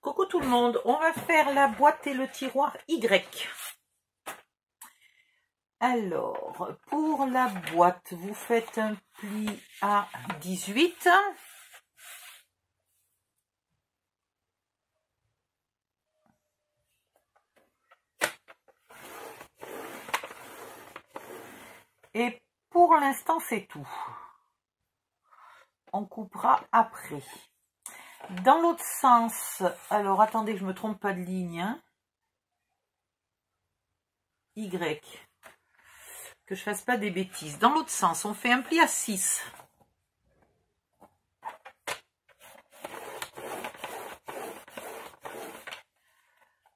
Coucou tout le monde, on va faire la boîte et le tiroir Y. Alors, pour la boîte, vous faites un pli à 18. Et pour l'instant, c'est tout. On coupera après. Dans l'autre sens, alors attendez que je ne me trompe pas de ligne. Hein. Y. Que je ne fasse pas des bêtises. Dans l'autre sens, on fait un pli à 6.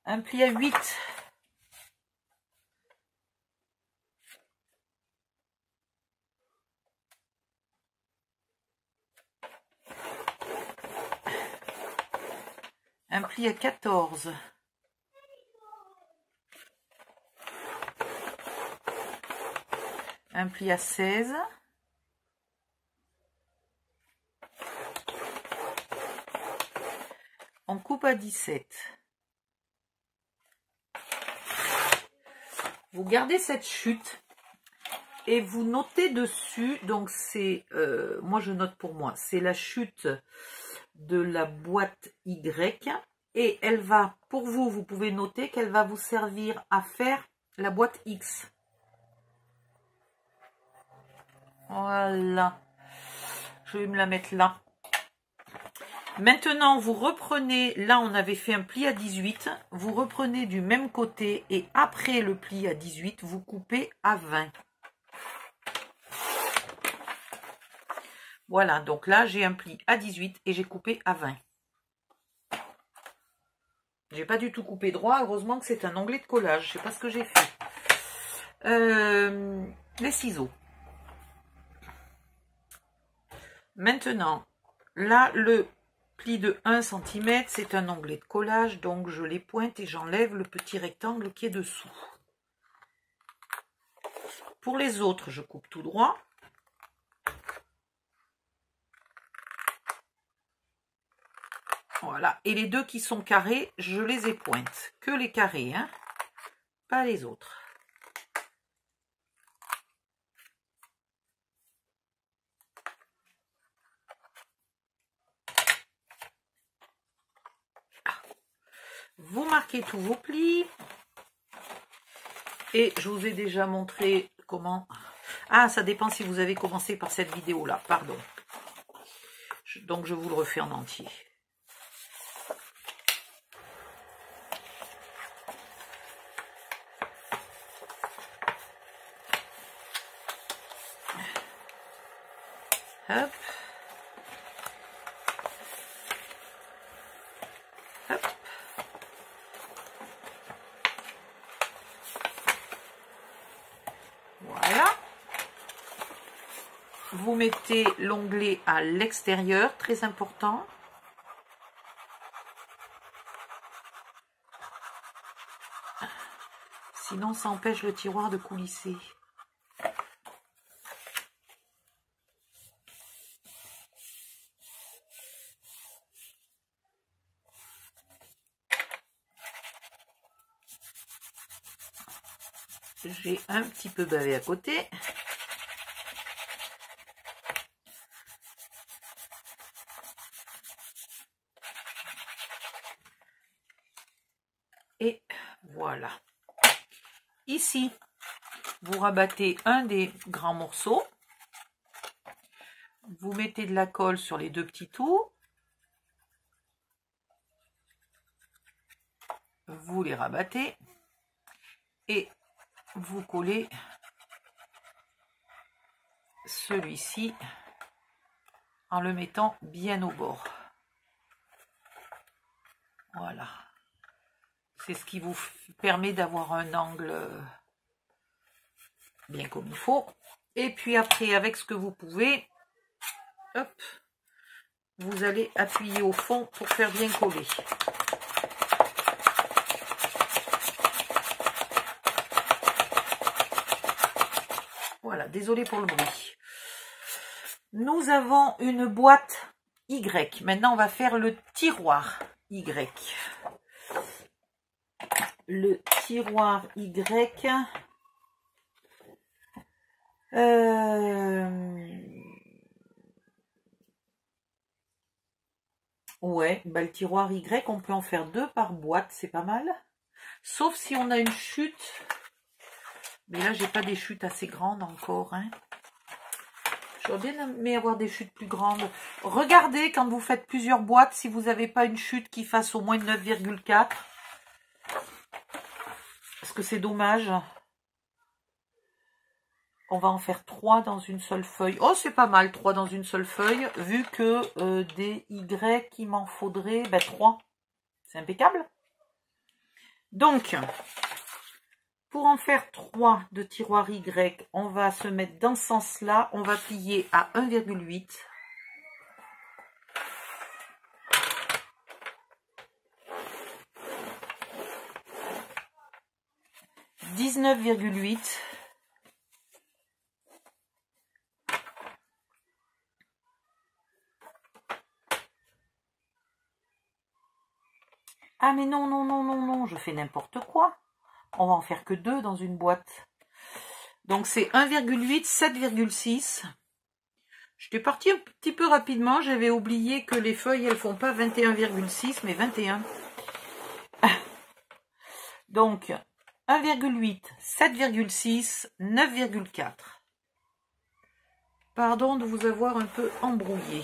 Un pli à 8. Un pli à 14. Un pli à 16. On coupe à 17. Vous gardez cette chute et vous notez dessus, donc c'est, moi je note pour moi, c'est la chute de la boîte Y et elle va, pour vous, vous pouvez noter qu'elle va vous servir à faire la boîte X. Voilà, je vais me la mettre là. Maintenant, vous reprenez, là on avait fait un pli à 18, vous reprenez du même côté et après le pli à 18, vous coupez à 20. Voilà, donc là j'ai un pli à 18 et j'ai coupé à 20. J'ai pas du tout coupé droit, heureusement que c'est un onglet de collage, je sais pas ce que j'ai fait. Les ciseaux. Maintenant, là le pli de 1 cm, c'est un onglet de collage, donc je les pointe et j'enlève le petit rectangle qui est dessous. Pour les autres, je coupe tout droit. Voilà, et les deux qui sont carrés, je les épointe. Que les carrés, hein, pas les autres. Vous marquez tous vos plis. Et je vous ai déjà montré comment... Ah, ça dépend si vous avez commencé par cette vidéo-là, pardon. Donc je vous le refais en entier. Hop. Hop. Voilà. Vous mettez l'onglet à l'extérieur, très important. Sinon, ça empêche le tiroir de coulisser. J'ai un petit peu bavé à côté. Et voilà. Ici, vous rabattez un des grands morceaux. Vous mettez de la colle sur les deux petits trous. Vous les rabattez. Et vous collez celui-ci en le mettant bien au bord. Voilà. C'est ce qui vous permet d'avoir un angle bien comme il faut. Et puis après, avec ce que vous pouvez, hop, vous allez appuyer au fond pour faire bien coller. Voilà, désolé pour le bruit. Nous avons une boîte Y. Maintenant, on va faire le tiroir. Y. Le tiroir Y. Ouais, bah le tiroir Y, on peut en faire 2 par boîte, c'est pas mal. Sauf si on a une chute. Mais là, j'ai pas des chutes assez grandes encore. Hein. J'aurais bien aimé avoir des chutes plus grandes. Regardez quand vous faites plusieurs boîtes, si vous n'avez pas une chute qui fasse au moins 9,4. Parce que c'est dommage. On va en faire 3 dans une seule feuille. Oh, c'est pas mal, 3 dans une seule feuille. Vu que des Y, il m'en faudrait 3. C'est impeccable. Donc, pour en faire 3 de tiroirs Y, on va se mettre dans ce sens-là. On va plier à 1,8. « 19,8 » Ah mais non, non, non, non, non, je fais n'importe quoi. On va en faire que 2 dans une boîte. Donc c'est 1,8, 7,6. J'étais partie un petit peu rapidement. J'avais oublié que les feuilles, elles font pas 21,6, mais 21. Donc 1,8, 7,6, 9,4. Pardon de vous avoir un peu embrouillé.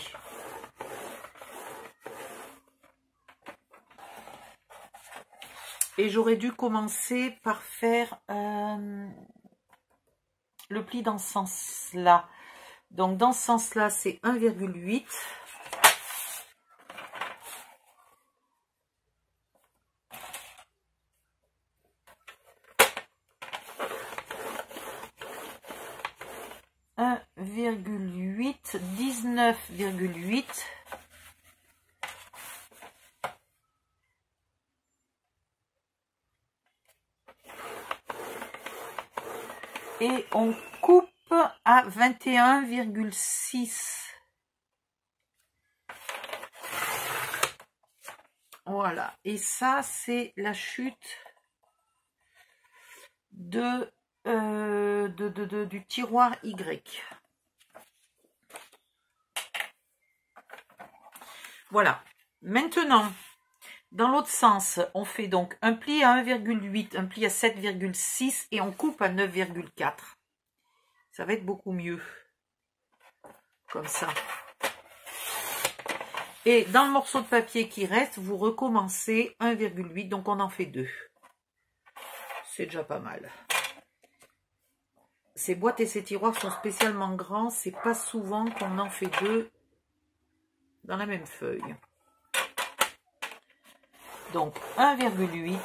Et j'aurais dû commencer par faire le pli dans ce sens-là. Donc, dans ce sens-là, c'est 1,8. « 1,8, 19,8. » Et on coupe à 21,6. Voilà. Et ça, c'est la chute du tiroir Y. Voilà. Maintenant, dans l'autre sens, on fait donc un pli à 1,8, un pli à 7,6 et on coupe à 9,4. Ça va être beaucoup mieux. Comme ça. Et dans le morceau de papier qui reste, vous recommencez 1,8, donc on en fait 2. C'est déjà pas mal. Ces boîtes et ces tiroirs sont spécialement grands. C'est pas souvent qu'on en fait 2 dans la même feuille. Donc 1,8,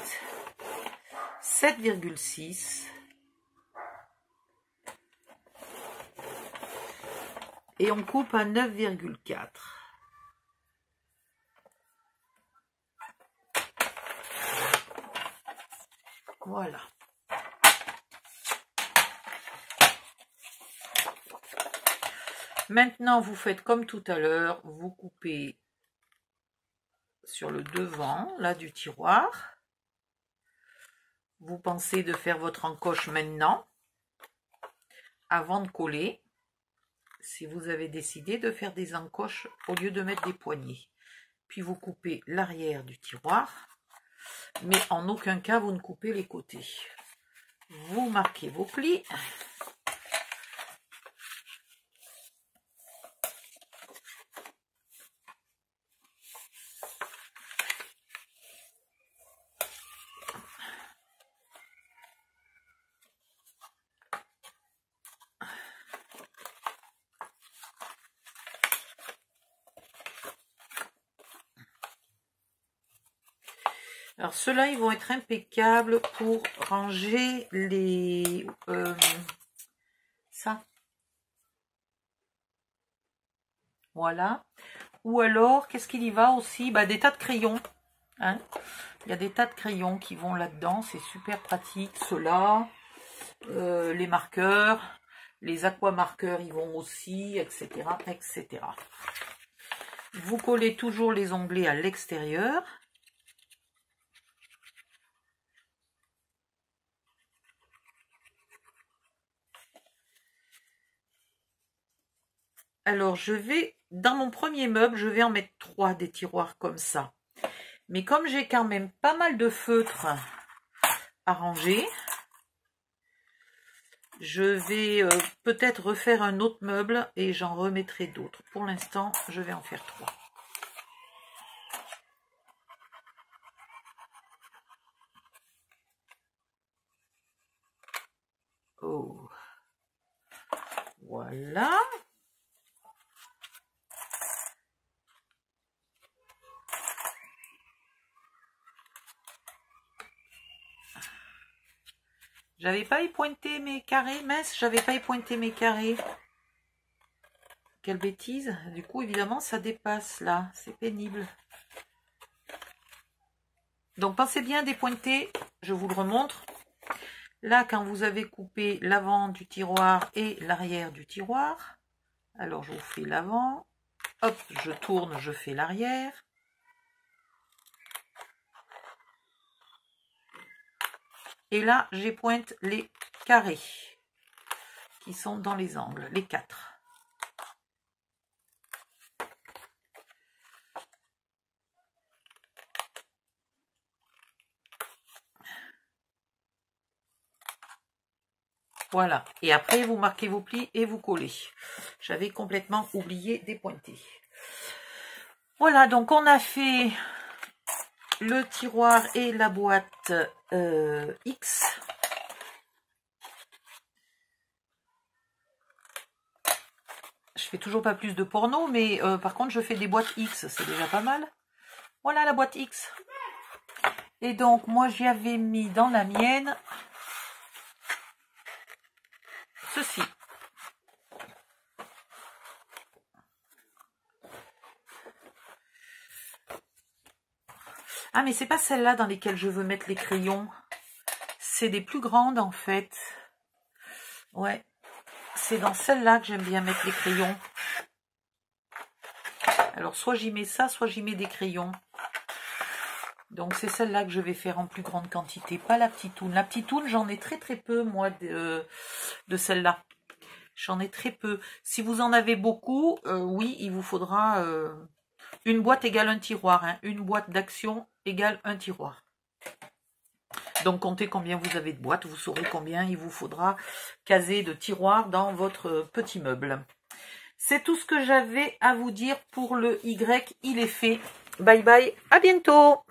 7,6 et on coupe à 9,4. Voilà. Maintenant, vous faites comme tout à l'heure, vous coupez sur le devant, là, du tiroir. Vous pensez de faire votre encoche maintenant, avant de coller, si vous avez décidé de faire des encoches au lieu de mettre des poignées. Puis vous coupez l'arrière du tiroir, mais en aucun cas vous ne coupez les côtés. Vous marquez vos plis. Alors ceux-là, ils vont être impeccables pour ranger les... ça. Voilà. Ou alors, qu'est-ce qu'il y va aussi? Des tas de crayons. Hein, il y a des tas de crayons qui vont là-dedans. C'est super pratique. Ceux-là, les marqueurs, les aquamarqueurs, ils vont aussi, etc., etc. Vous collez toujours les onglets à l'extérieur. Alors, je vais, dans mon premier meuble, je vais en mettre 3 des tiroirs comme ça. Mais comme j'ai quand même pas mal de feutres à ranger, je vais peut-être refaire un autre meuble et j'en remettrai d'autres. Pour l'instant, je vais en faire 3. Oh. Voilà. J'avais pas épointé mes carrés, mince, j'avais pas épointé mes carrés. Quelle bêtise. Du coup, évidemment, ça dépasse là. C'est pénible. Donc, pensez bien dépointer. Je vous le remontre. Là, quand vous avez coupé l'avant du tiroir et l'arrière du tiroir, alors je vous fais l'avant. Hop, je tourne, je fais l'arrière. Et là, j'épointe les carrés qui sont dans les angles, les 4. Voilà. Et après, vous marquez vos plis et vous collez. J'avais complètement oublié d'épointer. Voilà, donc on a fait le tiroir et la boîte X. Je fais toujours pas plus de porno, mais par contre, je fais des boîtes X. C'est déjà pas mal. Voilà la boîte X. Et donc, moi, j'y avais mis dans la mienne ceci. Ah, mais c'est pas celle-là dans lesquelles je veux mettre les crayons. C'est des plus grandes, en fait. Ouais. C'est dans celle-là que j'aime bien mettre les crayons. Alors, soit j'y mets ça, soit j'y mets des crayons. Donc, c'est celle-là que je vais faire en plus grande quantité. Pas la petite toune. La petite toune, j'en ai très peu, moi, de celle-là. J'en ai très peu. Si vous en avez beaucoup, oui, il vous faudra une boîte égale un tiroir. Hein. Une boîte d'action égale un tiroir. Donc, comptez combien vous avez de boîtes. Vous saurez combien il vous faudra caser de tiroirs dans votre petit meuble. C'est tout ce que j'avais à vous dire pour le Y. Il est fait. Bye bye. À bientôt.